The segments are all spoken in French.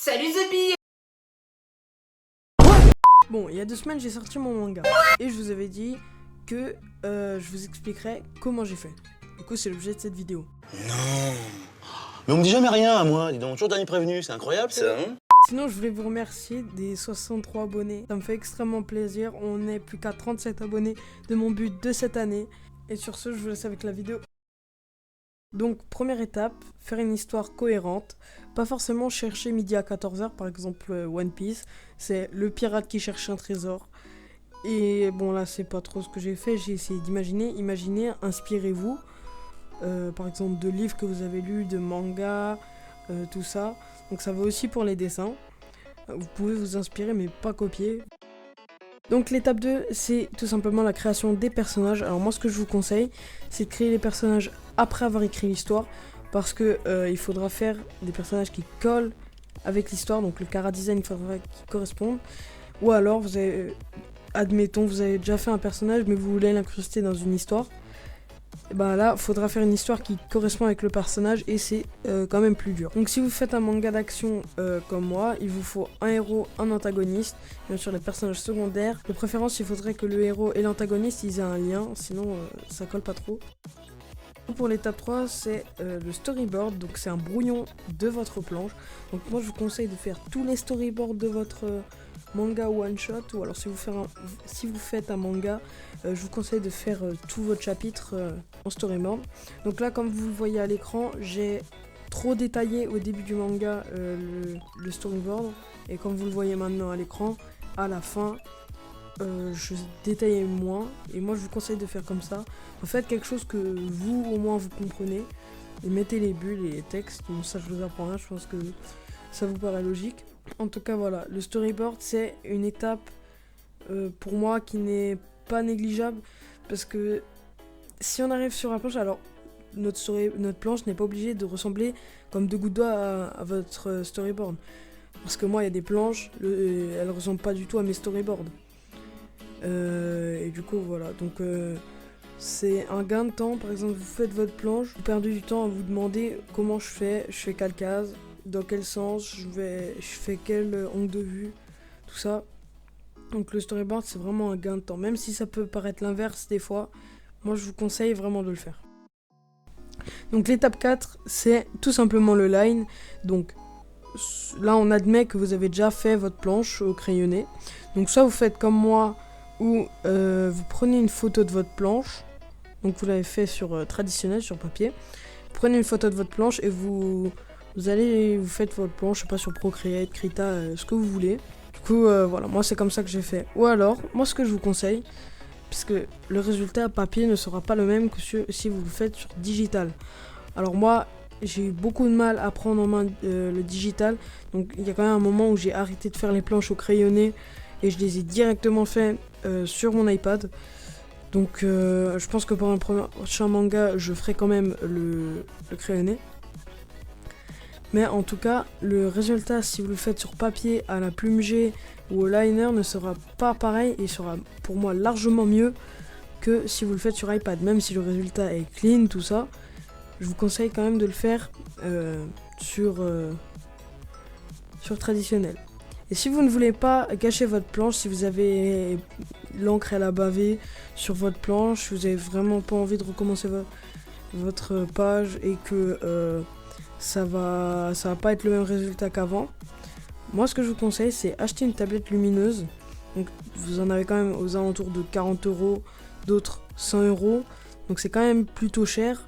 Salut Zebi. Bon, il y a 2 semaines, j'ai sorti mon manga. Et je vous avais dit que je vous expliquerai comment j'ai fait. Du coup, c'est l'objet de cette vidéo. Non. Mais on me dit jamais rien à moi, dis donc, toujours dernier prévenu, c'est incroyable ça, hein? Sinon, je voulais vous remercier des 63 abonnés. Ça me fait extrêmement plaisir. On est plus qu'à 37 abonnés de mon but de cette année. Et sur ce, je vous laisse avec la vidéo. Donc, première étape, faire une histoire cohérente. Pas forcément chercher midi à 14h, par exemple One Piece. C'est le pirate qui cherche un trésor. Et bon, là, c'est pas trop ce que j'ai fait. J'ai essayé d'imaginer. Imaginez, inspirez-vous. Par exemple, de livres que vous avez lus, de mangas, tout ça. Donc, ça vaut aussi pour les dessins. Vous pouvez vous inspirer, mais pas copier. Donc l'étape 2, c'est tout simplement la création des personnages. Alors moi, ce que je vous conseille, c'est de créer les personnages après avoir écrit l'histoire, parce que il faudra faire des personnages qui collent avec l'histoire, donc le chara-design, il faudra qu'il corresponde. Ou alors, vous avez, admettons, vous avez déjà fait un personnage, mais vous voulez l'incruster dans une histoire. Et ben là, il faudra faire une histoire qui correspond avec le personnage, et c'est quand même plus dur. Donc si vous faites un manga d'action comme moi, il vous faut un héros, un antagoniste, bien sûr les personnages secondaires. De préférence, il faudrait que le héros et l'antagoniste ils aient un lien, sinon ça colle pas trop. Pour l'étape 3, c'est le storyboard, donc c'est un brouillon de votre planche. Donc moi je vous conseille de faire tous les storyboards de votre manga one shot, ou alors si vous faites un manga, je vous conseille de faire tout votre chapitre en storyboard. Donc là, comme vous le voyez à l'écran, j'ai trop détaillé au début du manga le storyboard, et comme vous le voyez maintenant à l'écran, à la fin je détaillais moins, et moi je vous conseille de faire comme ça. En fait, quelque chose que vous au moins vous comprenez, et mettez les bulles et les textes. Bon, ça je vous apprends rien, je pense que ça vous paraît logique. En tout cas voilà, le storyboard c'est une étape pour moi qui n'est pas négligeable, parce que si on arrive sur la planche, alors notre planche n'est pas obligée de ressembler comme deux gouttes d'eau à votre storyboard, parce que moi il y a des planches, elles ressemblent pas du tout à mes storyboards. Et du coup voilà, donc c'est un gain de temps. Par exemple, vous faites votre planche, vous perdez du temps à vous demander comment je fais quelle case, dans quel sens, je fais quel angle de vue, tout ça. Donc le storyboard c'est vraiment un gain de temps, même si ça peut paraître l'inverse des fois, moi je vous conseille vraiment de le faire. Donc l'étape 4, c'est tout simplement le line. Donc là on admet que vous avez déjà fait votre planche au crayonné. Donc soit vous faites comme moi, où vous prenez une photo de votre planche, donc vous l'avez fait sur traditionnel, sur papier. Vous prenez une photo de votre planche et vous faites votre planche, je sais pas, sur Procreate, Krita, ce que vous voulez. Du coup voilà, moi c'est comme ça que j'ai fait. Ou alors, moi ce que je vous conseille, puisque le résultat papier ne sera pas le même que si vous le faites sur digital. Alors moi, j'ai eu beaucoup de mal à prendre en main le digital, donc il y a quand même un moment où j'ai arrêté de faire les planches au crayonné, et je les ai directement fait sur mon iPad. Donc je pense que pour un prochain manga, je ferai quand même le crayonné. Mais en tout cas, le résultat, si vous le faites sur papier, à la plume G ou au liner, ne sera pas pareil, et sera pour moi largement mieux que si vous le faites sur iPad. Même si le résultat est clean, tout ça, je vous conseille quand même de le faire sur traditionnel. Et si vous ne voulez pas gâcher votre planche, si vous avez l'encre elle a bavé sur votre planche, si vous avez vraiment pas envie de recommencer votre page, et que ça va pas être le même résultat qu'avant, moi ce que je vous conseille c'est acheter une tablette lumineuse. Donc vous en avez quand même aux alentours de 40 €, d'autres 100 €, donc c'est quand même plutôt cher.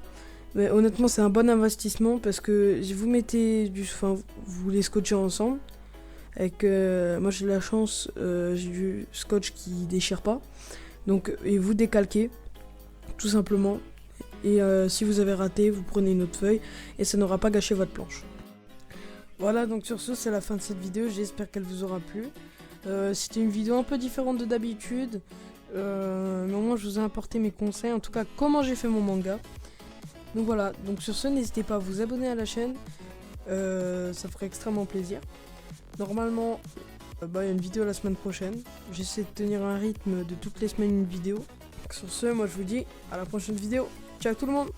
Mais honnêtement c'est un bon investissement, parce que si vous mettez vous les scotchez ensemble. Moi j'ai la chance, j'ai du scotch qui déchire pas, donc et vous décalquez tout simplement, et si vous avez raté, vous prenez une autre feuille et ça n'aura pas gâché votre planche. Voilà, donc sur ce c'est la fin de cette vidéo, j'espère qu'elle vous aura plu. C'était une vidéo un peu différente de d'habitude, mais au moins je vous ai apporté mes conseils, en tout cas comment j'ai fait mon manga. Donc voilà, donc sur ce n'hésitez pas à vous abonner à la chaîne, ça ferait extrêmement plaisir. Normalement, il y a une vidéo la semaine prochaine. J'essaie de tenir un rythme de toutes les semaines une vidéo. Sur ce, moi je vous dis à la prochaine vidéo. Ciao tout le monde!